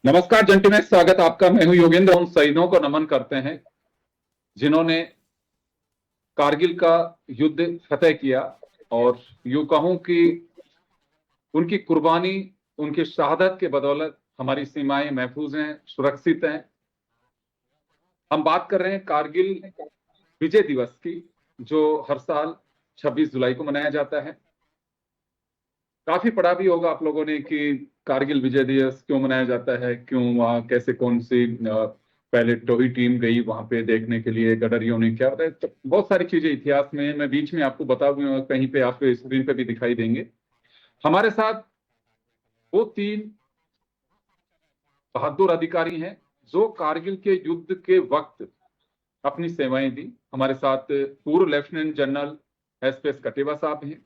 नमस्कार जंटीनेट, स्वागत आपका। मैं हूं योगेंद्र। उन शहीदों को नमन करते हैं जिन्होंने कारगिल का युद्ध फतेह किया, और यूं कहूं कि उनकी कुर्बानी, उनकी शहादत के बदौलत हमारी सीमाएं महफूज हैं, सुरक्षित हैं। हम बात कर रहे हैं कारगिल विजय दिवस की, जो हर साल 26 जुलाई को मनाया जाता है। काफी पढ़ा भी होगा आप लोगों ने कि कारगिल विजय दिवस क्यों मनाया जाता है, क्यों वहां कैसे, कौन सी पहले टोही टीम गई वहां पे देखने के लिए, गडरियों ने क्या बताया। तो बहुत सारी चीजें इतिहास में मैं बीच में आपको बता दूंगा, कहीं पे आपको स्क्रीन पे भी दिखाई देंगे। हमारे साथ वो तीन बहादुर अधिकारी हैं जो कारगिल के युद्ध के वक्त अपनी सेवाएं दी। हमारे साथ पूर्व लेफ्टिनेंट जनरल एसपीएस कटेवा साहब हैं,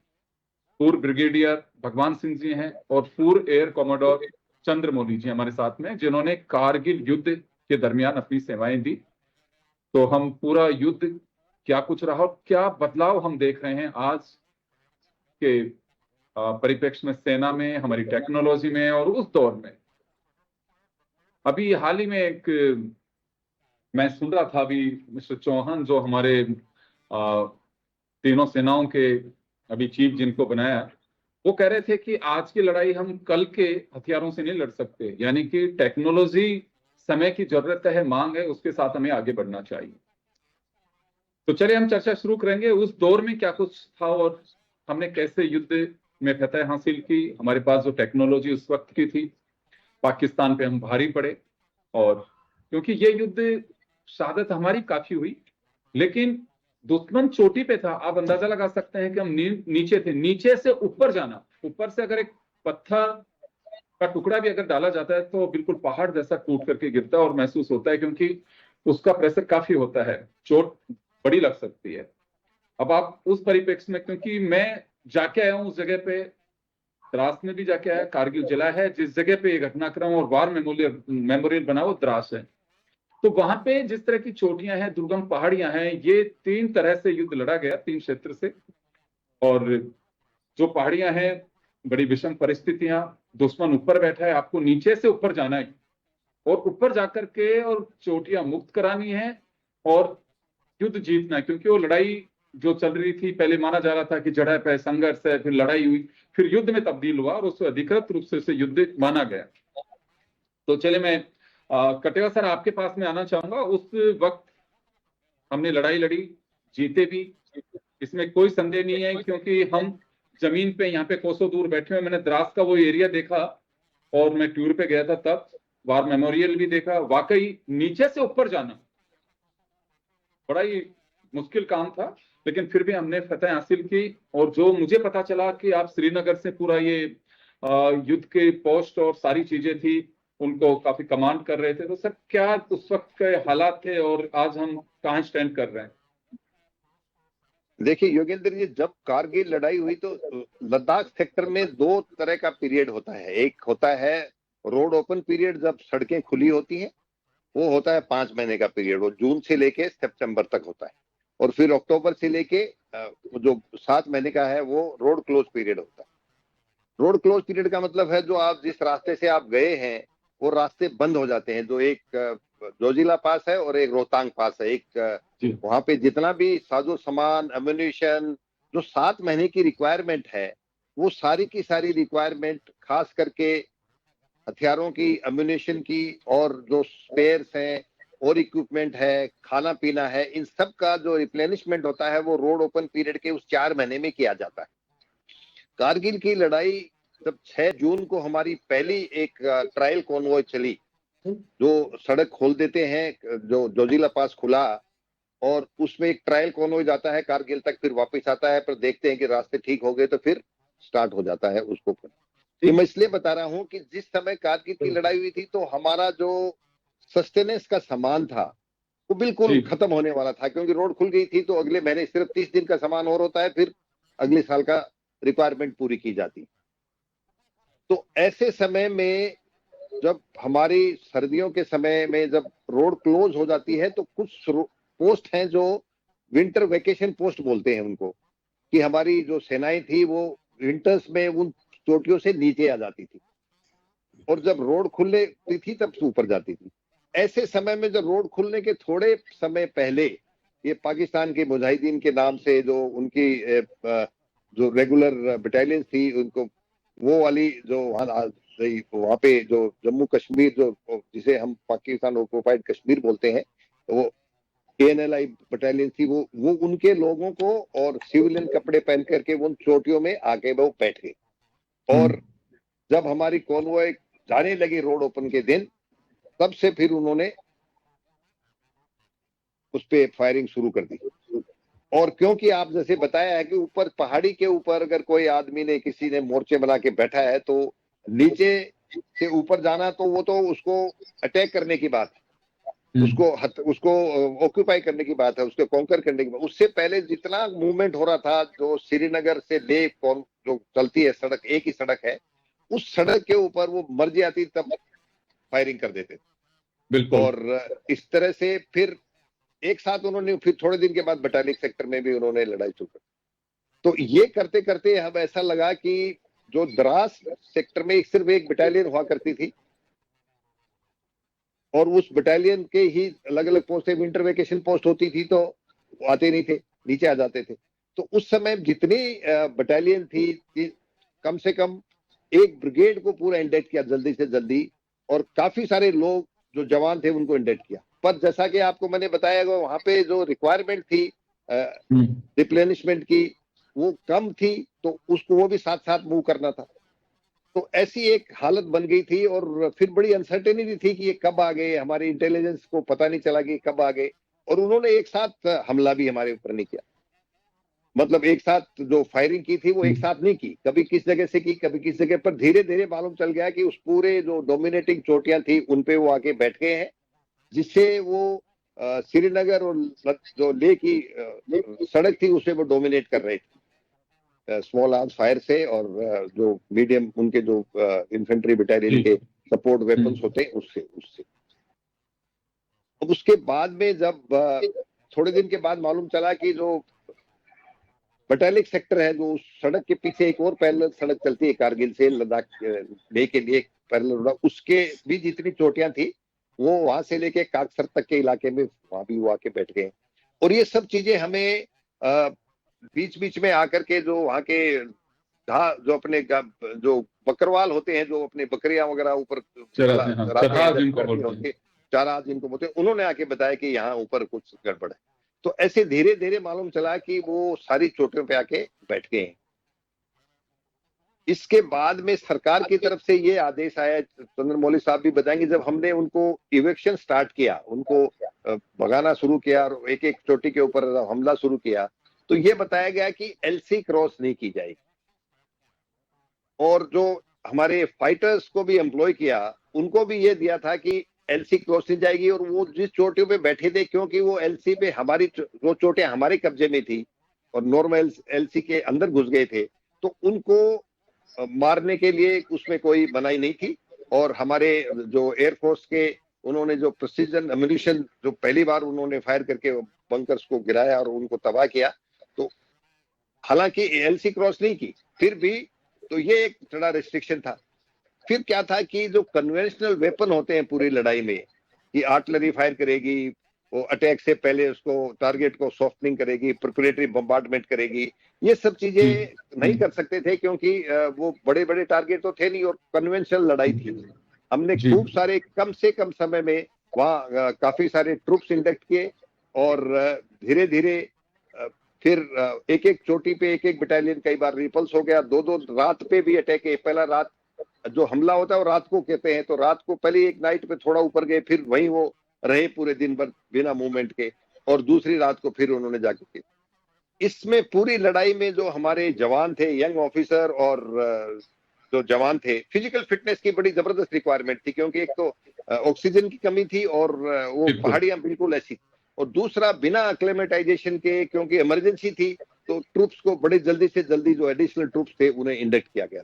पूर्व ब्रिगेडियर भगवान सिंह जी हैं, और पूर्व एयर कॉमोडोर चंद्रमौली जी हमारे साथ में, जिन्होंने कारगिल युद्ध के दरमियान अपनी सेवाएं दी। तो हम पूरा युद्ध क्या कुछ रहा और क्या बदलाव हम देख रहे हैं आज के परिप्रेक्ष्य में, सेना में, हमारी टेक्नोलॉजी में और उस दौर में। अभी हाल ही में एक मैं सुन रहा था, अभी मिस्टर चौहान जो हमारे तीनों सेनाओं के अभी चीफ जिनको बनाया, वो कह रहे थे कि आज की लड़ाई हम कल के हथियारों से नहीं लड़ सकते, यानी कि टेक्नोलॉजी समय की जरूरत है, मांग है, उसके साथ हमें आगे बढ़ना चाहिए। तो चलिए हम चर्चा शुरू करेंगे उस दौर में क्या कुछ था और हमने कैसे युद्ध में फतह हासिल की। हमारे पास जो टेक्नोलॉजी उस वक्त की थी, पाकिस्तान पे हम भारी पड़े। और क्योंकि ये युद्ध, शहादत हमारी काफी हुई, लेकिन दुश्मन चोटी पे था। आप अंदाजा लगा सकते हैं कि हम नीचे थे। नीचे से ऊपर जाना, ऊपर से अगर एक पत्थर का टुकड़ा भी अगर डाला जाता है तो बिल्कुल पहाड़ जैसा टूट करके गिरता है और महसूस होता है, क्योंकि उसका प्रेशर काफी होता है, चोट बड़ी लग सकती है। अब आप उस परिप्रेक्ष्य में, क्योंकि मैं जाके आया हूं उस जगह पे, द्रास में भी जाके आया, कारगिल जिला है जिस जगह पे ये घटनाक्रम और वार मेमोरियल बना, वो द्रास है। तो वहां पे जिस तरह की चोटियां हैं, दुर्गम पहाड़ियां हैं, ये तीन तरह से युद्ध लड़ा गया, तीन क्षेत्र से। और जो पहाड़ियां हैं, बड़ी विषम परिस्थितियां, दुश्मन ऊपर बैठा है, आपको नीचे से ऊपर जाना है और ऊपर जाकर के और चोटियां मुक्त करानी है और युद्ध जीतना है। क्योंकि वो लड़ाई जो चल रही थी, पहले माना जा रहा था कि झड़प है, संघर्ष है, फिर लड़ाई हुई, फिर युद्ध में तब्दील हुआ और उसको अधिकृत रूप से उसे युद्ध माना गया। तो चलिए मैं कटेवा सर आपके पास में आना चाहूंगा। उस वक्त हमने लड़ाई लड़ी, जीते भी, इसमें कोई संदेह नहीं है, क्योंकि हम जमीन पे यहाँ पे कोसों दूर बैठे हुए। मैंने द्रास का वो एरिया देखा और मैं टूर पे गया था तब, वार मेमोरियल भी देखा। वाकई नीचे से ऊपर जाना बड़ा ही मुश्किल काम था, लेकिन फिर भी हमने फतह हासिल की। और जो मुझे पता चला कि आप श्रीनगर से पूरा ये युद्ध के पोस्ट और सारी चीजें थी, उनको काफी कमांड कर रहे थे। तो सर क्या उस वक्त के हालात थे और आज हम कहाँ स्टैंड कर रहे हैं? देखिए योगेंद्र जी, जब कारगिल लड़ाई हुई तो लद्दाख सेक्टर में दो तरह का पीरियड होता है। एक होता है रोड ओपन पीरियड, जब सड़कें खुली होती हैं, वो होता है 5 महीने का पीरियड। वो जून से लेके सितंबर तक होता है। और फिर अक्टूबर से लेके जो 7 महीने का है, वो रोड क्लोज पीरियड होता है। रोड क्लोज पीरियड का मतलब है जो आप जिस रास्ते से आप गए हैं वो रास्ते बंद हो जाते हैं। जो एक जोजिला पास है और एक रोहतांग पास है। एक वहां पे जितना भी साजो सामान, एम्युनिशन, जो 7 महीने की रिक्वायरमेंट है, वो सारी की सारी रिक्वायरमेंट, खास करके हथियारों की, एम्युनिशन की, और जो स्पेयर्स हैं और इक्विपमेंट है, खाना पीना है, इन सब का जो रिप्लेनिशमेंट होता है वो रोड ओपन पीरियड के उस 4 महीने में किया जाता है। कारगिल की लड़ाई जब 6 जून को हमारी पहली एक ट्रायल कॉन्वॉय चली, जो सड़क खोल देते हैं, जो जोजिला पास खुला, और उसमें एक ट्रायल कॉन्वॉय जाता है कारगिल तक, फिर वापस आता है, पर देखते हैं कि रास्ते ठीक हो गए तो फिर स्टार्ट हो जाता है उसको। ये मैं इसलिए बता रहा हूं कि जिस समय कारगिल की लड़ाई हुई थी तो हमारा जो सस्टेनेंस का सामान था वो बिल्कुल खत्म होने वाला था, क्योंकि रोड खुल गई थी। तो अगले महीने सिर्फ 30 दिन का सामान और होता है, फिर अगले साल का रिक्वायरमेंट पूरी की जाती। तो ऐसे समय में, जब हमारी सर्दियों के समय में जब रोड क्लोज हो जाती है, तो कुछ पोस्ट हैं जो विंटर वेकेशन पोस्ट बोलते हैं उनको, कि हमारी जो सेनाएं थी वो विंटर्स में उन चोटियों से नीचे आ जाती थी। और जब रोड खुलती थी तब ऊपर जाती थी। ऐसे समय में जब रोड खुलने के थोड़े समय पहले ये पाकिस्तान के मुजाहिदीन के नाम से जो उनकी जो रेगुलर बटालियन थी, उनको वो वाली जो वहाँ पे जो जम्मू कश्मीर जो जिसे हम पाकिस्तान ऑक्युपाइड कश्मीर बोलते हैं, तो वो ANLI बटालियन थी, वो उनके लोगों को और सिविलियन कपड़े पहन करके उन चोटियों में आके वो बैठ गए। और जब हमारी कॉन्वॉय जाने लगी रोड ओपन के दिन, तब से फिर उन्होंने उस पे फायरिंग शुरू कर दी। और क्योंकि आप जैसे बताया है कि ऊपर पहाड़ी के ऊपर अगर कोई आदमी ने किसी ने मोर्चे बना के बैठा है, तो नीचे से ऊपर जाना तो वो तो उसको अटैक करने की बात है, उसको ऑक्यूपाई करने की बात है, उसको कॉन्कर करने की बात। उससे पहले जितना मूवमेंट हो रहा था, जो श्रीनगर से ले जो चलती है सड़क, एक ही सड़क है, उस सड़क के ऊपर वो मर्जी आती तब फायरिंग कर देते। बिल्कुल। और इस तरह से फिर एक साथ उन्होंने फिर थोड़े दिन के बाद बटालिक सेक्टर में भी उन्होंने लड़ाई शुरू कर। तो ये करते करते अब ऐसा लगा कि जो द्रास सेक्टर में सिर्फ एक बटालियन हुआ करती थी, और उस बटालियन के ही अलग अलग पोस्ट, विंटर वेकेशन पोस्ट होती थी, तो आते नहीं थे, नीचे आ जाते थे। तो उस समय जितनी बटालियन थी, कम से कम एक ब्रिगेड को पूरा इंडेक्ट किया जल्दी से जल्दी, और काफी सारे लोग जो जवान थे उनको इंडेक्ट किया। पर जैसा कि आपको मैंने बताया, वहां पे जो रिक्वायरमेंट थी रिप्लेनिशमेंट की, वो कम थी, तो उसको वो भी साथ साथ मूव करना था। तो ऐसी एक हालत बन गई थी, और फिर बड़ी अनसर्टेनिटी थी कि ये कब आ गए, हमारी इंटेलिजेंस को पता नहीं चला कि कब आ गए। और उन्होंने एक साथ हमला भी हमारे ऊपर नहीं किया, मतलब एक साथ जो फायरिंग की थी वो एक साथ नहीं की, कभी किस जगह से की, कभी किस जगह पर। धीरे धीरे मालूम चल गया कि उस पूरे जो डोमिनेटिंग चोटियां थी उन पे वो आके बैठ गए हैं, जिससे वो श्रीनगर और जो लेह की सड़क थी उसे वो डोमिनेट कर रहे थे स्मॉल आर्म्स फायर से, और जो मीडियम उनके जो इन्फेंट्री बटालियन के सपोर्ट वेपन्स होते हैं उससे। अब उसके बाद में जब थोड़े दिन के बाद मालूम चला कि जो बटालिक सेक्टर है, जो उस सड़क के पीछे एक और पैरेलल सड़क चलती है कारगिल से लद्दाख लेह के लिए, पैरेलल, उसके भी जितनी चोटियां थी वो वहां से लेके काकसर तक के इलाके में वहां भी वो आके बैठ गए। और ये सब चीजें हमें बीच बीच में आकर के जो वहां के जो अपने जो बकरवाल होते हैं, जो अपने बकरियां वगैरह ऊपर चरहार जिनको बोलते हैं, उन्होंने आके बताया कि यहाँ ऊपर कुछ गड़बड़ है। तो ऐसे धीरे धीरे मालूम चला कि वो सारी चोटियों पे आके बैठ गए हैं। इसके बाद में सरकार की तरफ से ये आदेश आया, चंद्रमौली साहब भी बताएंगे, जब हमने उनको इवेक्शन स्टार्ट किया, उनको भगाना शुरू किया और एक एक चोटी के ऊपर हमला शुरू किया, तो ये बताया गया कि LC क्रॉस नहीं की जाएगी। और जो हमारे फाइटर्स को भी एम्प्लॉय किया, उनको भी ये दिया था कि LC क्रॉस नहीं जाएगी, और वो जिस चोटियों पे बैठे थे, क्योंकि वो LC पे हमारी जो चोटियां हमारे कब्जे में थी और नॉर्मल LC के अंदर घुस गए थे, तो उनको मारने के लिए उसमें कोई मनाही नहीं थी। और हमारे जो एयरफोर्स के उन्होंने जो प्रिसीजन एम्यूनिशन जो पहली बार उन्होंने फायर करके बंकर्स को गिराया और उनको तबाह किया, तो हालांकि LC क्रॉस नहीं की, फिर भी तो ये एक बड़ा रिस्ट्रिक्शन था। फिर क्या था कि जो कन्वेंशनल वेपन होते हैं पूरी लड़ाई में, कि आर्टिलरी फायर करेगी, वो अटैक से पहले उसको टारगेट को सॉफ्टनिंग करेगी, प्रिपरेटरी बम्बार्डमेंट करेगी, ये सब चीजें नहीं कर सकते थे, क्योंकि वो बड़े बड़े टारगेट तो थे नहीं और कन्वेंशनल लड़ाई थी। हमने खूब सारे कम से कम समय में वहाँ काफी सारे ट्रूप्स इंडक्ट किए, और धीरे धीरे फिर एक एक चोटी पे एक एक बटालियन कई बार रिपल्स हो गया। दो रात पे भी अटैक है। पहला रात जो हमला होता है वो रात को कहते हैं, तो रात को पहले एक नाइट पे थोड़ा ऊपर गए, फिर वहीं वो रहे पूरे दिन भर बिना मूवमेंट के, और दूसरी रात को फिर उन्होंने जाके किया। इसमें पूरी लड़ाई में जो हमारे जवान थे, यंग ऑफिसर और जो जवान थे, फिजिकल फिटनेस की बड़ी जबरदस्त रिक्वायरमेंट थी, क्योंकि एक तो ऑक्सीजन की कमी थी और वो पहाड़ियां बिल्कुल ऐसी, और दूसरा बिना अक्लेमेटाइजेशन के, क्योंकि इमरजेंसी थी, तो ट्रूप्स को बड़े जल्दी से जल्दी जो एडिशनल ट्रूप्स थे उन्हें इंडक्ट किया गया।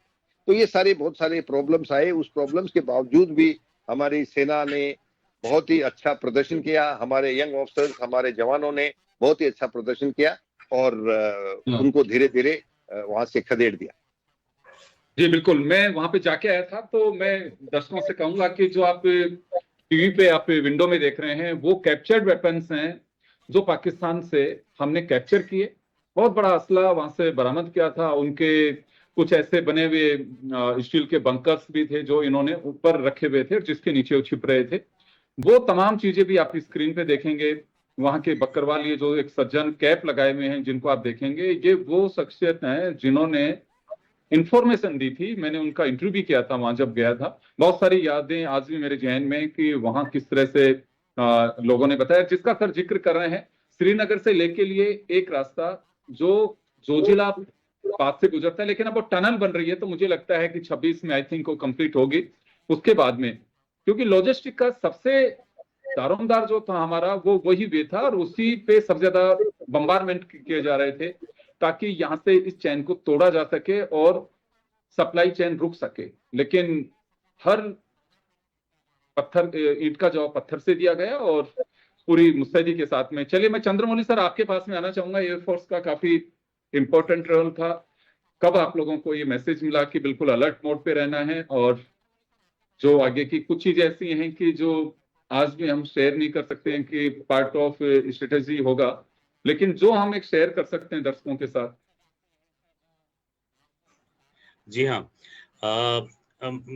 तो ये सारे बहुत सारे प्रॉब्लम्स आए। उस प्रॉब्लम्स के बावजूद भी हमारी सेना ने बहुत ही अच्छा प्रदर्शन किया, हमारे यंग ऑफिसर्स, हमारे जवानों ने बहुत ही अच्छा प्रदर्शन किया, और उनको धीरे धीरे वहां से खदेड़ दिया। जी बिल्कुल, मैं वहां पे जाके आया था, तो मैं दर्शकों से कहूंगा कि जो आप टीवी पे आप विंडो में देख रहे हैं वो कैप्चर्ड वेपन्स हैं जो पाकिस्तान से हमने कैप्चर किए। बहुत बड़ा असला वहां से बरामद किया था। उनके कुछ ऐसे बने हुए स्टील के बंकर्स भी थे जो इन्होंने ऊपर रखे हुए थे, जिसके नीचे वो छिप रहे थे। वो तमाम चीजें भी आप स्क्रीन पे देखेंगे। वहां के बकरवाल, ये जो एक सज्जन कैप लगाए हुए हैं जिनको आप देखेंगे, ये वो शख्सियत हैं जिन्होंने इंफॉर्मेशन दी थी। मैंने उनका इंटरव्यू भी किया था वहां जब गया था। बहुत सारी यादें आज भी मेरे जहन में कि वहां किस तरह से लोगों ने बताया, जिसका सर जिक्र कर रहे हैं। श्रीनगर से लेके लिए एक रास्ता जो जोजिला पास से गुजरता है, लेकिन अब वो टनल बन रही है, तो मुझे लगता है कि 26 में आई थिंक वो कंप्लीट होगी। उसके बाद में, क्योंकि लॉजिस्टिक का सबसे दारोमदार जो था हमारा, वो वही वे था, और उसी पे सबसे ज्यादा बम्बारमेंट किए जा रहे थे ताकि यहां से इस चैन को तोड़ा जा सके और सप्लाई चेन रुक सके। लेकिन हर पत्थर, ईंट का जवाब पत्थर से दिया गया और पूरी मुस्तैदी के साथ में। चलिए, मैं चंद्रमौली सर आपके पास में आना चाहूंगा। एयरफोर्स का काफी इंपॉर्टेंट रोल था। कब आप लोगों को ये मैसेज मिला कि बिल्कुल अलर्ट मोड पे रहना है, और जो आगे की कुछ चीजें ऐसी हैं कि जो आज भी हम शेयर नहीं कर सकते हैं कि पार्ट ऑफ स्ट्रेटेजी होगा, लेकिन जो हम एक शेयर कर सकते हैं दर्शकों के साथ। जी हाँ,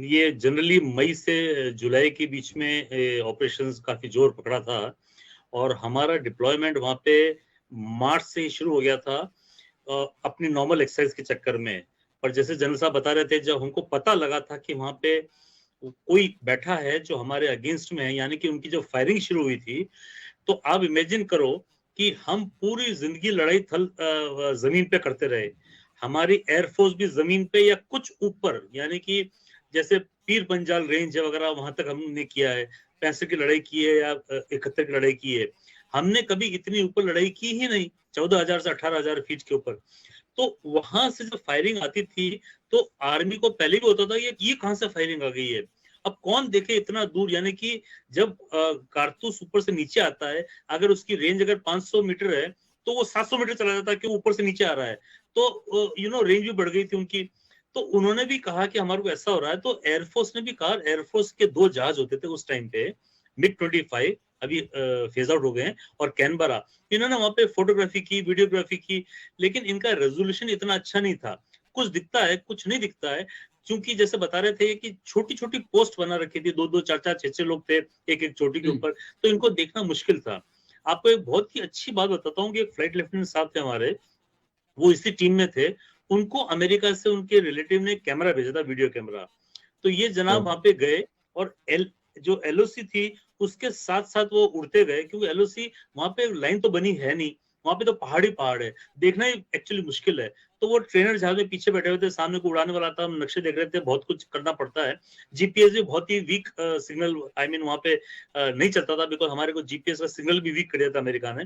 ये जनरली मई से जुलाई के बीच में ऑपरेशंस काफी जोर पकड़ा था, और हमारा डिप्लॉयमेंट वहां पे मार्च से ही शुरू हो गया था अपनी नॉर्मल एक्सरसाइज के चक्कर में। पर जैसे जनरल साहब बता रहे थे, जब हमको पता लगा था कि वहां पे कोई बैठा है जो हमारे अगेंस्ट में है, यानी कि उनकी जो फायरिंग शुरू हुई थी, तो आप इमेजिन करो कि हम पूरी जिंदगी लड़ाई थल जमीन पे करते रहे। हमारी एयरफोर्स भी जमीन पे या कुछ ऊपर, यानी कि जैसे पीर पंजाल रेंज वगैरह वहां तक हमने किया है, 65 की लड़ाई की है या 71 की लड़ाई की है। हमने कभी इतनी ऊपर लड़ाई की ही नहीं, 14,000 से 18,000 फीट के ऊपर। तो वहां से जब फायरिंग आती थी तो आर्मी को पहले भी होता था ये कहां से फायरिंग आ गई है, अब कौन देखे इतना दूर। यानी कि जब कारतूस ऊपर से नीचे आता है, अगर उसकी रेंज अगर 500 मीटर है तो वो 700 मीटर चला जाता है कि वो ऊपर से नीचे आ रहा है। तो रेंज भी बढ़ गई थी उनकी। तो उन्होंने भी कहा कि हमारे को ऐसा हो रहा है, तो एयरफोर्स ने भी कहा। एयरफोर्स के 2 जहाज होते थे उस टाइम पे, MiG-25 अभी फेज आउट हो गए हैं, और कैनबरा। इन्होंने वहां पे फोटोग्राफी की, वीडियोग्राफी की, लेकिन इनका रेजोल्यूशन इतना अच्छा नहीं था। कुछ दिखता है, कुछ नहीं दिखता है, क्योंकि जैसे बता रहे थे कि छोटी छोटी पोस्ट बना रखी थी, 2-2, 4-4, 6-6 लोग थे एक एक चोटी के ऊपर, तो इनको देखना मुश्किल था। आपको एक बहुत ही अच्छी बात बताता हूँ कि एक फ्लाइट लेफ्टिनेंट साहब थे हमारे, वो इसी टीम में थे। उनको अमेरिका से उनके रिलेटिव ने कैमरा भेजा था, वीडियो कैमरा। तो ये जनाब वहां पे गए, और जो एलओसी थी उसके साथ साथ वो उड़ते गए, क्योंकि एलओसी वहां पे लाइन तो बनी है नहीं, वहां पे तो पहाड़ ही पहाड़ है, देखना ही एक्चुअली मुश्किल है। तो वो ट्रेनर जहाज में पीछे बैठे हुए थे, सामने को उड़ाने वाला था, हम नक्शे देख रहे थे, बहुत कुछ करना पड़ता है। जीपीएस भी बहुत ही वीक सिग्नल, आई मीन वहां पे नहीं चलता था, बिकॉज हमारे को जीपीएस का सिग्नल भी वीक कर दिया था अमेरिका ने।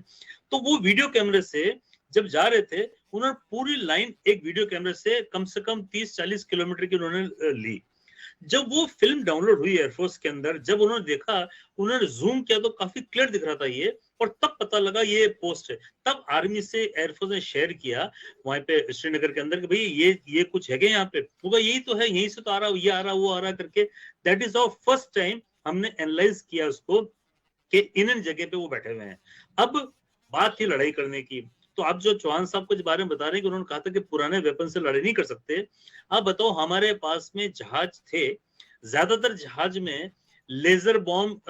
तो वो वीडियो कैमरे से जब जा रहे थे, उन्होंने पूरी लाइन एक वीडियो कैमरे से कम 30-40 किलोमीटर की उन्होंने ली। जब वो फिल्म डाउनलोड हुई एयरफोर्स के अंदर, जब उन्होंने देखा, उन्होंने जूम किया तो काफी क्लियर दिख रहा था ये, और तब पता लगा ये पोस्ट है। तब आर्मी से एयरफोर्स ने शेयर किया वहां पे श्रीनगर के अंदर कि भाई ये कुछ है क्या यहाँ पे, वो यही तो है, यहीं से तो आ रहा, ये आ रहा, वो आ रहा करके। That is our first time हमने एनालाइज किया उसको कि इन जगह पे वो बैठे हुए हैं। अब बात थी लड़ाई करने की, तो आप जो चौहान साहब को बारे में बता रहे हैं कि उन्होंने कहा था कि पुराने वेपन से लड़ाई नहीं कर सकते। आप बताओ, हमारे पास में जहाज थे, ज्यादातर जहाज में लेजर बॉम्ब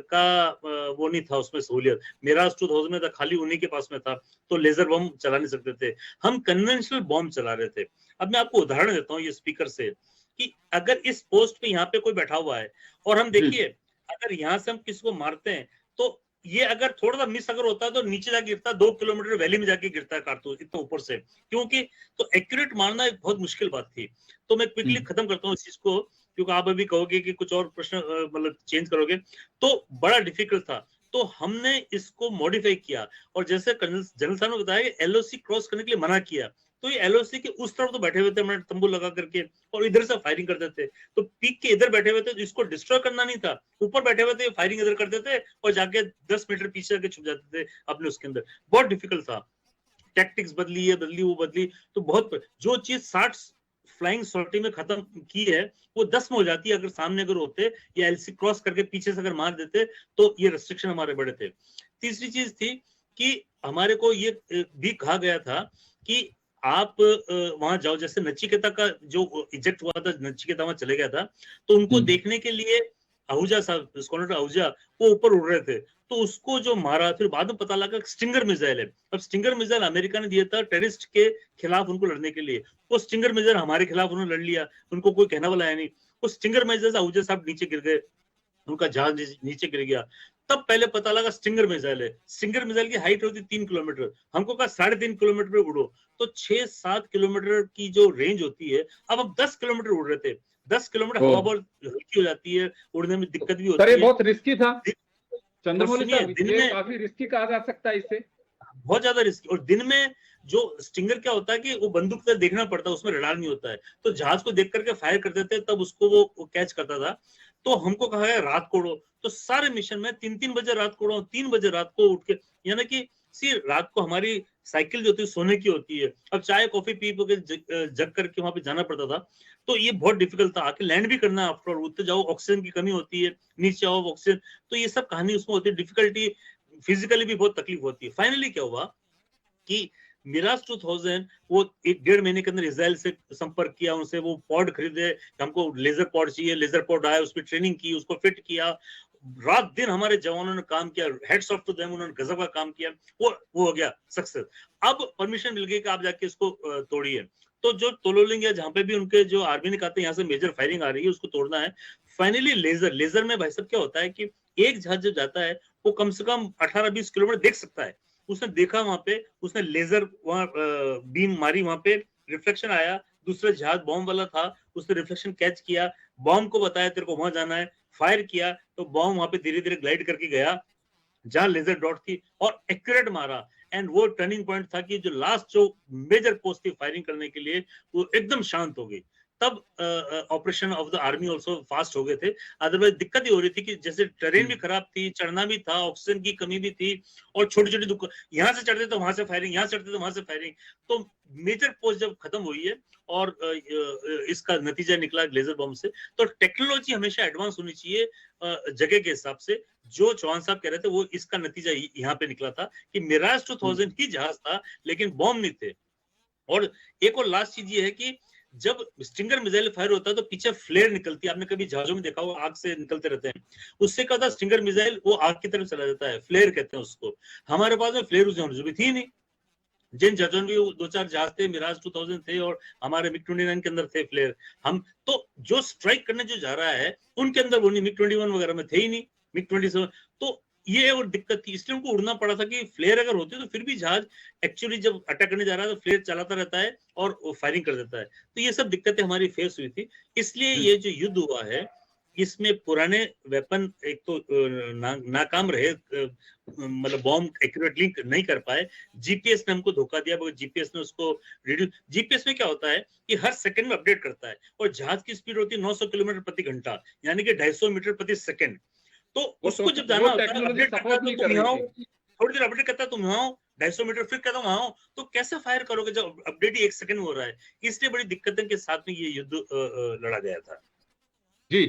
का वो नहीं था उसमें सहूलियत। मिराज 2000 में था, खाली उन्हीं के पास में था, तो लेजर बॉम्ब चला नहीं सकते थे। हम कन्वेंशनल बॉम्ब चला रहे थे। अब मैं आपको उदाहरण देता हूँ ये स्पीकर से, कि अगर इस पोस्ट पे यहाँ पे कोई बैठा हुआ है, और हम देखिए अगर यहाँ से हम किसी को मारते हैं, तो ये अगर थोड़ा सा मिस अगर होता है तो नीचे जाके गिरता है, 2 किलोमीटर वैली में जाके गिरता है कारतूस, इतना ऊपर से, क्योंकि तो एक्यूरेट मारना एक बहुत मुश्किल बात थी। तो मैं क्विकली खत्म करता हूँ इस चीज को, क्योंकि आप अभी कहोगे कि कुछ और प्रश्न मतलब चेंज करोगे, तो बड़ा डिफिकल्ट था। तो हमने इसको मॉडिफाई किया, और जैसे जनरल साहब ने बताया, एलओसी क्रॉस करने के लिए मना किया। तो ये एलओसी के उस तरफ तो बैठे हुए थे, हमने तंबू लगा करके, और इधर से फायरिंग करते थे। तो पीक के इधर बैठे हुए थे, तो इसको डिस्ट्रॉय करना नहीं था, ऊपर बैठे हुए थे, फायरिंग इधर करते थे, और जाके 10 मीटर पीछे जाके छुप जाते थे अपने उसके अंदर। बहुत डिफिकल्ट था, टैक्टिक्स बदली, ये बदली, वो बदली। तो बहुत जो चीज 60 फ्लाइंग सॉर्टी में खत्म की है वो 10 में हो जाती है अगर सामने अगर होते या एलसी क्रॉस करके पीछे से अगर मार देते तो ये रेस्ट्रिक्शन हमारे बड़े थे। तीसरी चीज थी कि हमारे को ये भी कहा गया था कि आप वहां जाओ, जैसे नचिकेता का जो इजेक्ट हुआ था, नचिकेता वहां चले गया था, तो उनको देखने के लिए आहूजा साहब, स्कॉलर आहूजा, वो ऊपर उड़ रहे थे, तो उसको जो मारा, फिर बाद में पता लगा स्टिंगर मिसाइल है। अब स्टिंगर मिसाइल अमेरिका ने दिया था टेररिस्ट के खिलाफ उनको लड़ने के लिए, वो स्टिंगर मिसाइल हमारे खिलाफ उन्होंने लड़ लिया, उनको कोई कहना वाला है नहीं। वो स्टिंगर मिसाइल से आहूजा साहब नीचे गिर गए, उनका जहाज नीचे गिर गया। तब पहले पता लगा स्टिंगर मिसाइल है। स्टिंगर मिसाइल की हाइट होती 3 किलोमीटर, हमको कहा 3.5 किलोमीटर पे उड़ो, तो 6-7 किलोमीटर की जो रेंज होती है, अब हम 10 किलोमीटर उड़ रहे थे। 10 किलोमीटर हवा बहुत हल्की हो जाती है, उड़ने में दिक्कत भी होती है। बहुत रिस्की था चंद्रमौली सुनिए, साहब, दिन ये में काफी रिस्की कहा जा सकता है इसे। बहुत ज्यादा रिस्की। और दिन में जो स्टिंगर क्या होता है कि वो बंदूक से देखना पड़ता है, उसमें रडार नहीं होता है, तो जहाज को देख करके फायर करते थे, तब उसको वो कैच करता था। तो हमको कहा है रात को उड़ो, तो सारे मिशन में 3-3 बजे रात को उड़ो, 3 बजे रात को उठ के, यानी कि सी रात को हमारी साइकिल जो होती है सोने की होती है, अब चाय कॉफी पी के जग करके वहां पे जाना पड़ता था। तो ये बहुत डिफिकल्ट था, आके लैंड भी करना, आफ्टर ऑल उठते जाओ, ऑक्सीजन की कमी होती है, नीचे आओ ऑक्सीजन, तो ये सब कहानी उसमें होती है, डिफिकल्टी फिजिकली भी बहुत तकलीफ होती है। फाइनली क्या हुआ कि मिराज 2000 वो 1-1.5 महीने के अंदर इजराइल से संपर्क किया, उनसे वो पॉड खरीदे, हमको लेजर पॉड चाहिए, लेजर पॉड आया, उसकी ट्रेनिंग की, उसको फिट किया, रात दिन हमारे जवानों ने काम किया, हेड्स ऑफ टू देम, उन्होंने गजब का काम किया, वो हो गया सक्सेस। अब परमिशन मिल गई कि आप जाके इसको तोड़िए। तो जो तोलोलिंग है, जहां पे भी उनके जो आर्मी ने कहा था यहाँ से मेजर फायरिंग आ रही है, उसको तोड़ना है। फाइनली लेजर में भाई साहब क्या होता है कि एक जहाज जब जाता है वो कम से कम 18-20 किलोमीटर देख सकता है। उसने देखा वहां पे, उसने लेजर वहां बीम मारी, वहां पे रिफ्लेक्शन आया, दूसरा जहाज बॉम्ब वाला था, उसने रिफ्लेक्शन कैच किया, बॉम्ब को बताया तेरे को वहां जाना है, फायर किया, तो बॉम्ब वहां पे धीरे धीरे ग्लाइड करके गया जहां लेजर डॉट थी, और एक्यूरेट मारा। एंड वो टर्निंग पॉइंट था कि जो लास्ट जो मेजर पोस्ट थी फायरिंग करने के लिए, वो एकदम शांत हो गई। तब operation of the army also fast हो गए थे। अदरवाइज दिक्कत ही हो रही थी कि जैसे ट्रेन भी खराब थी, चढ़ना भी था, ऑक्सीजन की कमी भी थी, और छोटी छोटी दुकान, यहाँ से चढ़ते तो वहां से फायरिंग, यहाँ से चढ़ते तो वहां से फायरिंग। तो मेजर पोस्ट जब खत्म हुई है और इसका नतीजा निकला लेजर बॉम्ब से, तो टेक्नोलॉजी हमेशा एडवांस होनी चाहिए जगह के हिसाब से। जो चौहान साहब कह रहे थे वो इसका नतीजा यहाँ पे निकला था कि मिराज 2000 ही जहाज था, लेकिन बॉम्ब नहीं थे। और एक और लास्ट चीज ये है कि जब स्टिंगर मिसाइल फायर होता है तो पीछे फ्लेयर निकलती है, आपने कभी जहाजों में देखा होगा, आग से निकलते रहते हैं, उससे क्या होता है स्टिंगर मिसाइल वो आग की तरफ चला जाता है, फ्लेयर कहते हैं उसको। हमारे पास में फ्लेयर उस जहाज भी थी नहीं, जिन जहाजों में 2-4 जहाज थे, मिराज 2000 थे, और हमारे मिग 29 के अंदर थे फ्लेयर। हम तो जो स्ट्राइक करने जो जा रहा है उनके अंदर वो नहीं, मिग 21 वगैरह में थे ही नहीं, मिग 27। तो ये और दिक्कत थी, इसलिए उनको उड़ना पड़ा था कि फ्लेयर अगर होते तो फिर भी जहाज एक्चुअली जब अटैक करने जा रहा है तो फ्लेयर चलाता रहता है और फायरिंग कर देता है। तो ये सब दिक्कतें हमारी फेस हुई थी। इसलिए ये जो युद्ध हुआ है इसमें पुराने वेपन एक तो नाकाम रहे, मतलब बॉम्ब एक्यूरेटली नहीं कर पाए। जीपीएस ने हमको धोखा दिया, because जीपीएस ने उसको रिड्यूस। जीपीएस में क्या होता है कि हर सेकंड में अपडेट करता है, और जहाज की स्पीड होती है 900 किलोमीटर प्रति घंटा, यानी कि 250 मीटर प्रति सेकंड। तो उसको जब जाना होता है, अपडेट करता है तो तुम यहाँ हो, थोड़ी देर अपडेट करता है तुम यहाँ हो, 250 मीटर फिर कहता हूँ वहां हो, तो कैसे फायर करोगे जब अपडेट ही 1 सेकंड में हो रहा है। इसलिए बड़ी दिक्कतों के साथ में ये युद्ध लड़ा गया था। जी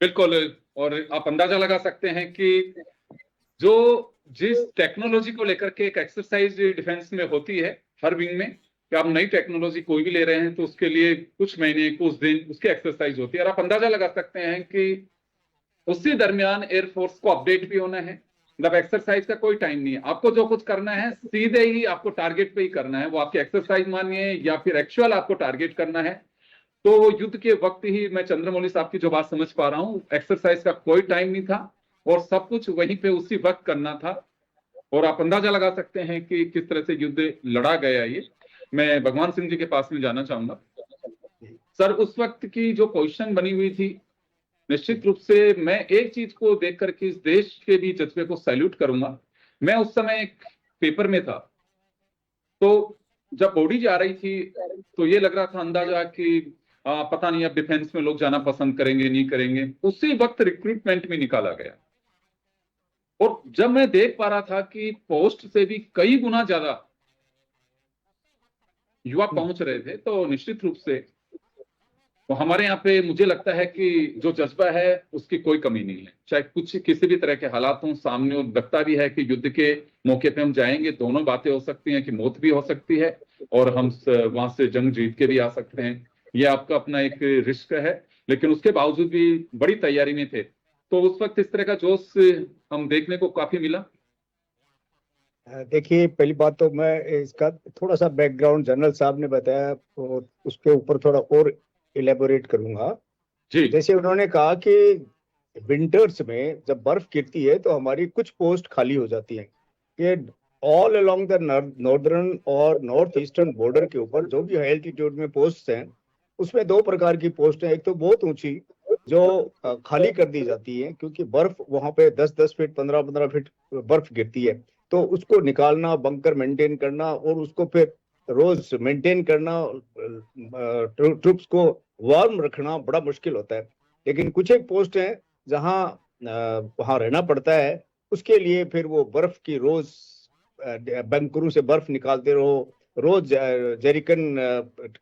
बिल्कुल। और आप अंदाजा लगा सकते हैं कि जो जिस टेक्नोलॉजी को लेकर के एक एक्सरसाइज डिफेंस में होती है हर विंग में, कि आप नई टेक्नोलॉजी कोई भी ले रहे हैं तो उसके लिए कुछ महीने कुछ दिन उसकी एक्सरसाइज होती है, और आप अंदाजा लगा सकते हैं कि उसी दरमियान एयरफोर्स को अपडेट भी होना है। मतलब एक्सरसाइज का कोई टाइम नहीं है, आपको जो कुछ करना है सीधे ही आपको टारगेट पे ही करना है, वो आपकी एक्सरसाइज मानिए या फिर एक्चुअल आपको टारगेट करना है। तो युद्ध के वक्त ही मैं चंद्रमौली साहब की जो बात समझ पा रहा हूँ, एक्सरसाइज का कोई टाइम नहीं था और सब कुछ वहीं पे उसी वक्त करना था। और आप अंदाजा लगा सकते हैं कि किस तरह से युद्ध लड़ा गया। ये मैं भगवान सिंह जी के पास में जाना चाहूंगा। सर, उस वक्त की जो पोजीशन बनी हुई थी, निश्चित रूप से मैं एक चीज को देख करके इस देश के भी जज्बे को सैल्यूट करूंगा। मैं उस समय एक पेपर में था, तो जब बॉडी जा रही थी तो ये लग रहा था अंदाजा कि पता नहीं अब डिफेंस में लोग जाना पसंद करेंगे नहीं करेंगे। उसी वक्त रिक्रूटमेंट में निकाला गया, और जब मैं देख पा रहा था कि पोस्ट से भी कई गुना ज्यादा युवा पहुंच रहे थे, तो निश्चित रूप से तो हमारे यहाँ पे मुझे लगता है कि जो जज्बा है उसकी कोई कमी नहीं है, चाहे कुछ किसी भी तरह के हालात हों सामने, और लगता भी है कि युद्ध के मौके पे हम जाएंगे, दोनों बातें हो सकती हैं कि मौत भी हो सकती है और हम वहां से जंग जीत के भी आ सकते हैं। ये आपका अपना एक रिस्क है, लेकिन उसके बावजूद भी बड़ी तैयारी में थे। तो उस वक्त इस तरह का जोश हम देखने को काफी मिला। देखिए, पहली बात तो मैं इसका थोड़ा सा बैकग्राउंड जनरल साहब ने बताया और उसके ऊपर थोड़ा और इलेबोरेट करूंगा। जी जैसे उन्होंने कहा कि विंटर्स में जब बर्फ गिरती है तो हमारी कुछ पोस्ट खाली हो जाती हैं। ये ऑल अलोंग द नॉर्दर्न और नॉर्थ ईस्टर्न बॉर्डर के ऊपर जो भी हाई एल्टीट्यूड में पोस्ट हैं, उसमें दो प्रकार की पोस्ट हैं। एक तो बहुत ऊंची जो खाली कर दी जाती है, क्योंकि बर्फ वहां पे 10-10 फीट 15-15 फीट बर्फ गिरती है, तो उसको निकालना, बंकर मेंटेन करना और उसको फिर रोज मेंटेन करना, ट्रूप्स को वार्म रखना बड़ा मुश्किल होता है। लेकिन कुछ एक पोस्ट हैं जहां वहां रहना पड़ता है, उसके लिए फिर वो बर्फ की रोज बंकरों से बर्फ निकालते रहो, रोज जेरिकन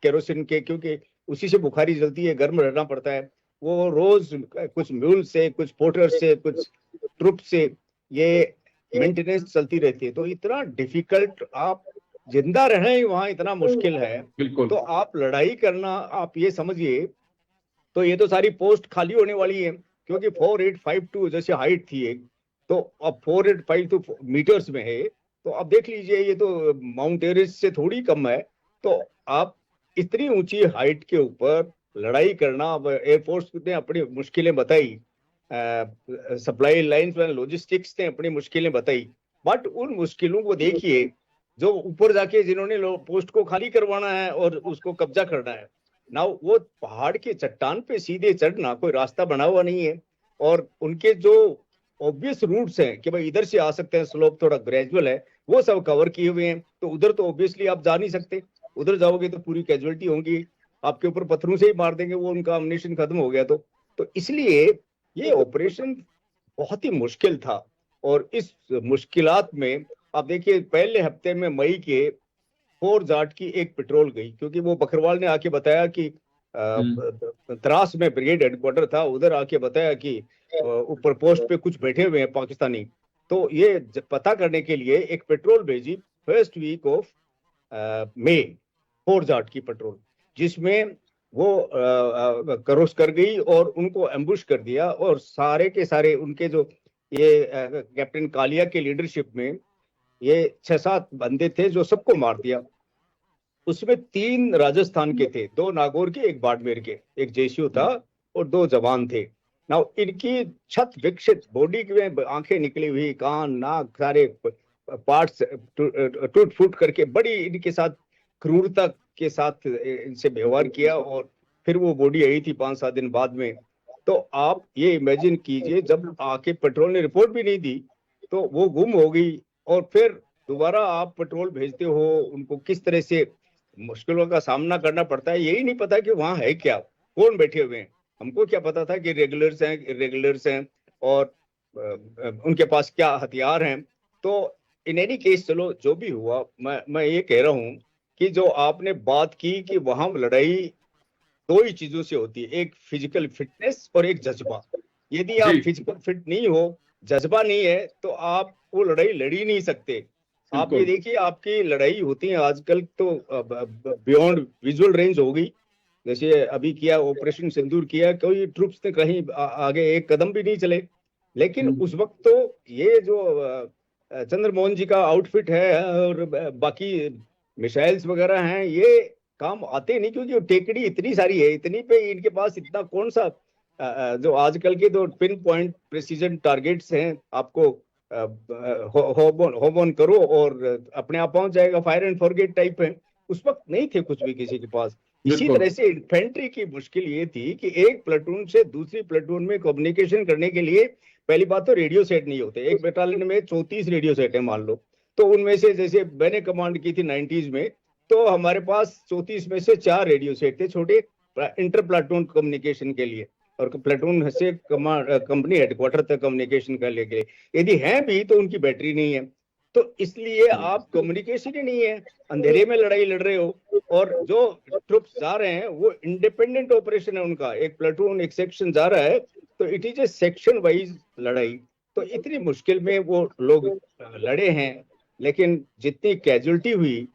केरोसिन के, क्योंकि उसी से बुखारी जलती है, गर्म रहना पड़ता है। वो रोज कुछ म्यूल से, कुछ पोर्टर से, कुछ ट्रुप से ये मेंटेनेंस चलती रहती है। तो इतना डिफिकल्ट, आप जिंदा रहना ही वहां इतना मुश्किल है, बिल्कुल। तो आप लड़ाई करना, आप ये समझिए। तो ये तो सारी पोस्ट खाली होने वाली है, क्योंकि 4852 जैसे हाइट थी एक, तो अब 4852 मीटर्स में है। तो अब देख लीजिए, ये तो माउंट एवरेस्ट से थोड़ी कम है। तो आप इतनी ऊंची हाइट के ऊपर लड़ाई करना, अब एयरफोर्स ने अपनी मुश्किलें बताई, सप्लाई लाइंस में लॉजिस्टिक्स ने अपनी मुश्किलें बताई, बट उन मुश्किलों को देखिए जो ऊपर जाके जिन्होंने पोस्ट को खाली करवाना है और उसको कब्जा करना है ना, वो पहाड़ के चट्टान पे सीधे चढ़ना, कोई रास्ता बना हुआ नहीं है। और उनके जो ऑब्वियस रूट्स हैं कि भाई इधर से आ सकते हैं, स्लोप थोड़ा ग्रेजुअल है, वो सब कवर किए हुए हैं। तो उधर तो ऑब्वियसली आप जा नहीं सकते, उधर जाओगे तो पूरी कैजुअलिटी होंगी, आपके ऊपर पत्थरों से ही मार देंगे, वो उनका अम्युनिशन खत्म हो गया। तो इसलिए ये ऑपरेशन बहुत ही मुश्किल था। और इस मुश्किलात में आप देखिए, पहले हफ्ते में मई के 4 जाट की एक पेट्रोल गई, क्योंकि वो बकरवाल ने आके बताया कि द्रास में ब्रिगेड हेडक्वार्टर था, उधर आके बताया कि ऊपर पोस्ट पे कुछ बैठे हुए हैं पाकिस्तानी। तो ये पता करने के लिए एक पेट्रोल भेजी first week of May, 4 Jat की पेट्रोल, जिसमें वो क्रॉस कर गई और उनको एम्बुश कर दिया। और सारे के सारे उनके जो ये कैप्टन कालिया के लीडरशिप में ये 6-7 बंदे थे जो सबको मार दिया। उसमें 3 राजस्थान के थे, 2 नागौर के, एक बाड़मेर के, एक जेसीयू था और 2 जवान थे। ना इनकी छत विक्षित, बॉडी में आंखें निकली हुई, कान नाक सारे पार्ट्स टूट फूट करके, बड़ी इनके साथ क्रूरता के साथ इनसे व्यवहार किया। और फिर वो बॉडी आई थी 5-7 दिन बाद में। तो आप ये इमेजिन कीजिए, जब आके पेट्रोल ने रिपोर्ट भी नहीं दी तो वो गुम हो गई, और फिर दोबारा आप पेट्रोल भेजते हो, उनको किस तरह से मुश्किलों का सामना करना पड़ता है। यही नहीं पता कि वहां है क्या, कौन बैठे हुए हैं। हमको क्या पता था कि रेगुलर्स हैं, इरेगुलर्स हैं, और उनके पास क्या हथियार हैं। तो इन एनी केस, चलो जो भी हुआ, मैं ये कह रहा हूँ कि जो आपने बात की कि वहां लड़ाई 2 ही चीजों से होती है, एक फिजिकल फिटनेस और एक जज्बा। यदि आप फिजिकल फिट नहीं हो, जज्बा नहीं है, तो आप वो लड़ाई लड़ ही नहीं सकते। आप ये देखिए, आपकी लड़ाई होती है आजकल तो बियॉन्ड विजुअल रेंज हो गई। जैसे अभी किया ऑपरेशन सिंदूर किया, कोई ट्रूप्स ने कहीं आगे एक कदम भी नहीं चले। लेकिन उस वक्त तो ये जो चंद्रमोहन जी का आउटफिट है और बाकी मिसाइल्स वगैरह हैं, ये काम आते नहीं, क्योंकि टेकड़ी इतनी सारी है, इतनी पे इनके पास इतना कौन सा जो आजकल के तो पिन पॉइंट प्रिसीजन टारगेट्स हैं, आपको होम ऑन करो और अपने आप पहुंच जाएगा, फायर एंड फॉरगेट टाइप है। उस वक्त नहीं थे कुछ भी किसी के पास। इसी तरह से इन्फेंट्री की मुश्किल ये थी कि एक प्लेटून से दूसरी प्लेटून में कम्युनिकेशन करने के लिए पहली बात तो रेडियो सेट नहीं होते। एक बटालियन में 34 रेडियो सेट है मान लो, तो उनमें से जैसे मैंने कमांड की थी 90s में, तो हमारे पास 34 में से 4 रेडियो सेट थे छोटे इंटर प्लाटून कम्युनिकेशन के लिए, और प्लेटून से कंपनी हेडक्वार्टर तक कम्युनिकेशन कर ले गए। यदि हैं भी तो उनकी बैटरी नहीं है। तो इसलिए आप कम्युनिकेशन ही नहीं है, अंधेरे में लड़ाई लड़ रहे हो और जो ट्रुप्स जा रहे हैं वो इंडिपेंडेंट ऑपरेशन है उनका, एक प्लेटून एक सेक्शन जा रहा है, तो it is A section wise लड़ाई। तो इतनी मुश्किल में वो लोग लड़े हैं, लेकिन जितनी कैजुअलिटी हुई,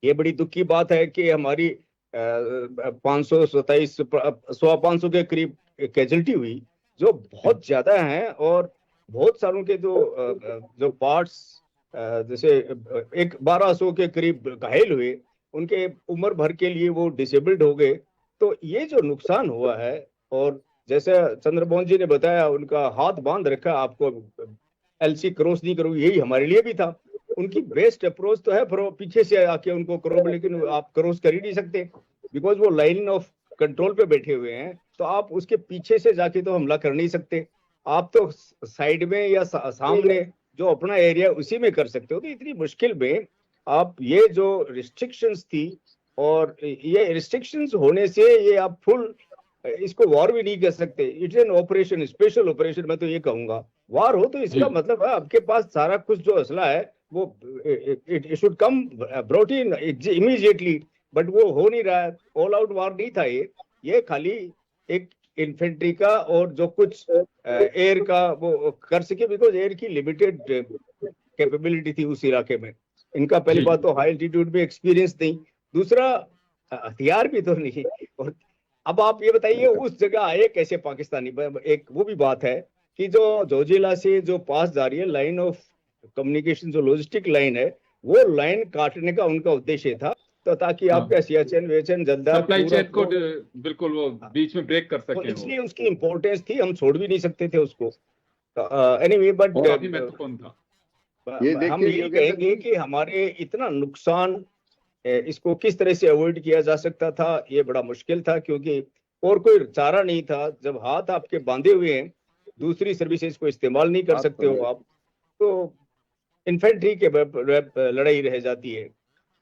ये बड़ी दुख की बात है कि हमारी 527 500 के करीब कैजुअलिटी हुई, जो बहुत ज्यादा है। और बहुत सारों के जो पार्ट्स जैसे एक 1200 के करीब घायल हुए, उनके उम्र भर के लिए वो डिसेबल्ड हो गए। तो ये जो नुकसान हुआ है, और जैसे चंद्रमोहन जी ने बताया, उनका हाथ बांध रखा, आपको एलसी क्रॉस नहीं करोगे, यही हमारे लिए भी था। उनकी बेस्ट अप्रोच तो है पीछे से आके उनको करो, लेकिन आप क्रॉस कर ही नहीं सकते, बिकॉज वो लाइन ऑफ कंट्रोल पे बैठे हुए हैं। तो आप उसके पीछे से जाके तो हमला कर नहीं सकते, आप तो साइड में या सामने जो अपना एरिया उसी में कर सकते हो। तो इतनी मुश्किल में आप ये जो रिस्ट्रिक्शंस थी, और ये रिस्ट्रिक्शंस होने से ये आप फुल इसको वॉर भी नहीं कर सकते, it's an operation, special operation मैं तो ये कहूंगा। वॉर हो तो इसका मतलब है आपके पास सारा कुछ जो असला है वो it should come brought in immediately, but वो हो नहीं रहा है। ऑल आउट वॉर नहीं था ये खाली एक इन्फेंट्री का और जो कुछ एयर का वो कर सके, बिकॉज एयर की लिमिटेड कैपेबिलिटी थी उस इलाके में। इनका पहली बात तो हाई एल्टीट्यूड में एक्सपीरियंस नहीं, दूसरा हथियार भी तो नहीं। और अब आप ये बताइए उस जगह आए कैसे पाकिस्तानी, एक वो भी बात है कि जो जोजिला से जो पास जा रही है लाइन ऑफ कम्युनिकेशन, जो लॉजिस्टिक लाइन है, वो लाइन काटने का उनका उद्देश्य था, तो ताकि आपका सियाचिन वेचन जद्दा सप्लाई चेन को बिल्कुल वो बीच में ब्रेक कर सके, इसलिए उसकी इंपॉर्टेंस थी, हम छोड़ भी नहीं सकते थे उसको। एनीवे बट महत्वपूर्ण था। हम ये कहेंगे कि हमारे इतना नुकसान, इसको किस तरह से अवॉइड किया जा सकता था, ये बड़ा मुश्किल था, क्योंकि और कोई चारा नहीं था। जब हाथ आपके बांधे हुए हैं, दूसरी सर्विसेज को इस्तेमाल नहीं कर सकते हो आप, तो इन्फेंट्री के लड़ाई रह जाती है।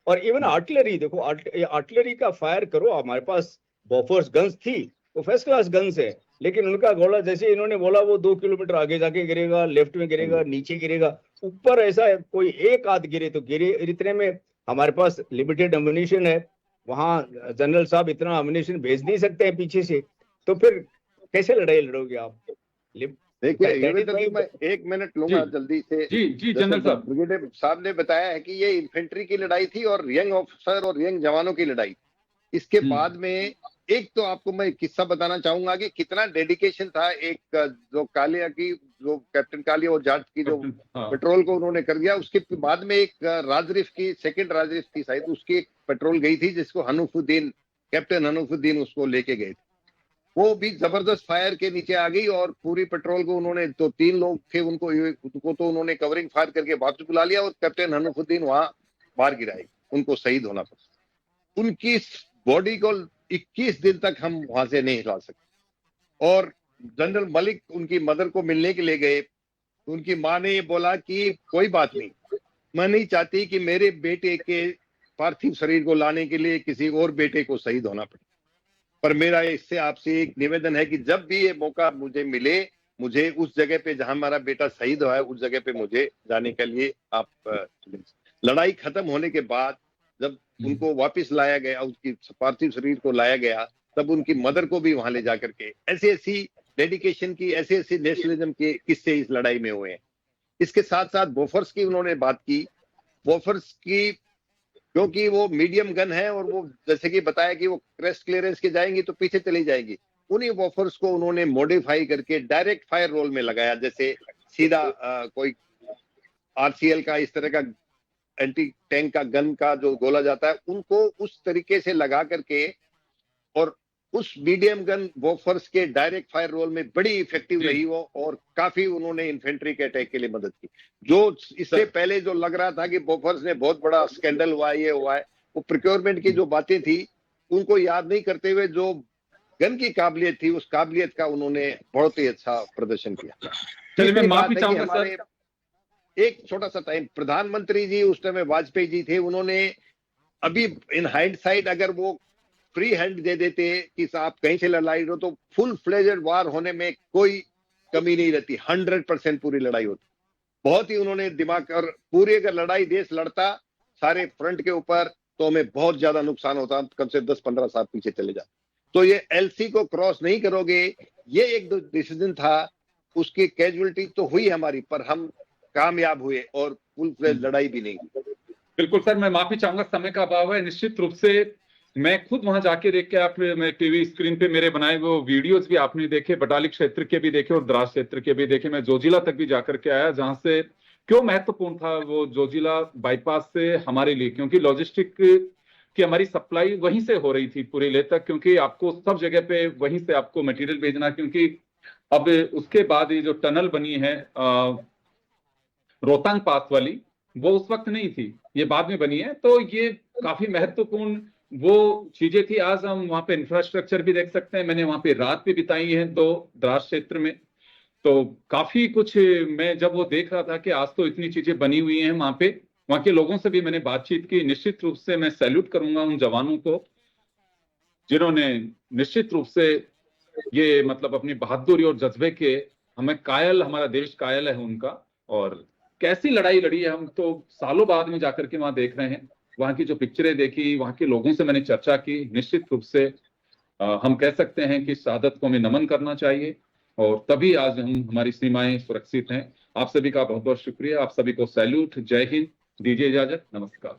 और इवन आर्टिलरी देखो, आर्टिलरी का फायर करो, हमारे पास बॉफर्स गन्स थी, वो फर्स्ट क्लास गन्स है, लेकिन उनका गोला जैसे इन्होंने बोला वो 2 किलोमीटर आगे जाके गिरेगा, लेफ्ट में गिरेगा, नीचे गिरेगा, ऊपर ऐसा कोई एक आध गिरे तो गिरे। इतने में हमारे पास लिमिटेड अम्युनिशन है, वहां जनरल साहब इतना अम्युनिशन भेज नहीं सकते हैं पीछे से, तो फिर कैसे लड़ाई लड़ोगे आप? देखिए मैं 1 मिनट लूंगा जल्दी से। जी जनरल साहब, ब्रिगेडियर साहब ने बताया है कि ये इन्फेंट्री की लड़ाई थी और यंग ऑफिसर और यंग जवानों की लड़ाई। इसके बाद में एक तो आपको मैं किस्सा बताना चाहूंगा कि कितना डेडिकेशन था एक जो कालिया की, जो कैप्टन कालिया और जाट की जो पेट्रोल को उन्होंने कर दिया। उसके बाद में एक राजरिफ की, सेकंड राजरिफ थी शायद, उसकी एक पेट्रोल गई थी जिसको हनूफुद्दीन, कैप्टन हनूफुद्दीन उसको लेके गए थे। वो भी जबरदस्त फायर के नीचे आ गई और पूरी पेट्रोल को उन्होंने, तो 3 लोग थे उनको तो उन्होंने कवरिंग फायर करके वापस बुला लिया और कैप्टन हनूफुद्दीन वहां मार गिराए, उनको शहीद होना पड़ा। उनकी बॉडी को 21 दिन तक हम वहां से नहीं हिला सके। और जनरल मलिक उनकी मदर को मिलने के लिए गए, उनकी मां ने ये बोला कि कोई बात नहीं, मैं नहीं चाहती कि मेरे बेटे के पार्थिव शरीर को लाने के लिए किसी और बेटे को शहीद होना पड़े, पर मेरा इससे आपसे एक निवेदन है कि जब भी ये मौका मुझे मिले, मुझे उस जगह पे जहां हमारा बेटा शहीद हुआ है उस जगह पे मुझे जाने के लिए आप। लड़ाई खत्म होने के बाद जब उनको वापस लाया गया, उसकी पार्थिव शरीर को लाया गया, तब उनकी मदर को भी वहां ले जाकर के ऐसी डेडिकेशन की, ऐसे नेशनलिज्म के किस्से इस लड़ाई में हुए हैं। इसके साथ साथ बोफर्स की उन्होंने बात की। बोफर्स की क्योंकि वो मीडियम गन है और वो जैसे कि बताया कि वो क्रेस्ट क्लियरेंस के जाएंगी तो पीछे चली जाएंगी, उन्हीं बोफर्स को उन्होंने मॉडिफाई करके डायरेक्ट फायर रोल में लगाया। जैसे सीधा कोई आरसीएल का इस तरह का एंटी टैंक का गन का जो गोला जाता है, उनको उस तरीके से लगा करके, और उस मीडियम गन बोफर्स के डायरेक्ट फायर रोल में बड़ी इफेक्टिव रही वो, और काफी उन्होंने इन्फेंट्री के अटैक के लिए मदद की। जो इससे पहले जो लग रहा था कि बोफर्स ने बहुत बड़ा स्कैंडल हुआ है, ये हुआ है, वो प्रोक्योरमेंट की जो बातें थी उनको याद नहीं करते हुए जो गन की काबिलियत थी, उस काबिलियत का उन्होंने बहुत ही अच्छा प्रदर्शन किया। चलिए मैं माफी चाहूंगा सर, एक छोटा सा टाइम, प्रधानमंत्री जी उस टाइम वाजपेयी जी थे, उन्होंने अभी इन हाइंडसाइट अगर वो फ्री हैंड दे देते कि आप कहीं से लड़ाई हो तो फुल फ्लेजेड वार होने में कोई कमी नहीं रहती, 100% पूरी लड़ाई होती। बहुत ही उन्होंने दिमाग, और पूरी अगर लड़ाई देश लड़ता सारे फ्रंट के ऊपर, तो हमें बहुत ज्यादा नुकसान होता, कम से 10-15 साल पीछे चले जाते। तो ये एलसी को क्रॉस नहीं करोगे, ये एक डिसीजन था, उसकी कैजुअलिटी तो हुई हमारी, पर हम कामयाब हुए और फुल फ्लेज लड़ाई भी नहीं हुई। बिल्कुल सर, मैं माफी चाहूंगा, समय का अभाव है। निश्चित रूप से मैं खुद वहां जाके देख के, आप मैं टीवी स्क्रीन पे मेरे बनाए वो वीडियोस भी आपने देखे, बटाली क्षेत्र के भी देखे और द्रास क्षेत्र के भी देखे। मैं जोजिला तक भी जाकर के आया, जहां से क्यों महत्वपूर्ण था वो जोजिला बाईपास से हमारे लिए, क्योंकि लॉजिस्टिक की हमारी सप्लाई वहीं से हो रही थी पूरे ले तक, क्योंकि आपको सब जगह पे वहीं से आपको मटेरियल भेजना, क्योंकि अब उसके बाद ये जो टनल बनी है रोहतांग पास वाली, वो उस वक्त नहीं थी, ये बाद में बनी है। तो ये काफी महत्वपूर्ण वो चीजें थी। आज हम वहां पे इंफ्रास्ट्रक्चर भी देख सकते हैं। मैंने वहां पे रात भी बिताई है तो द्रास क्षेत्र में, तो काफी कुछ मैं जब वो देख रहा था कि आज तो इतनी चीजें बनी हुई हैं वहां पे, वहां के लोगों से भी मैंने बातचीत की। निश्चित रूप से मैं सैल्यूट करूंगा उन जवानों को जिन्होंने निश्चित रूप से ये मतलब अपनी बहादुरी और जज्बे के, हमें कायल, हमारा देश कायल है उनका। और कैसी लड़ाई लड़ी है, हम तो सालों बाद में जाकर के वहां देख रहे हैं। वहां की जो पिक्चरें देखी, वहां के लोगों से मैंने चर्चा की, निश्चित रूप से हम कह सकते हैं कि शहादत को हमें नमन करना चाहिए, और तभी आज हम हमारी सीमाएं सुरक्षित हैं। आप सभी का बहुत बहुत शुक्रिया, आप सभी को सैल्यूट। जय हिंद, दीजिए इजाजत, नमस्कार।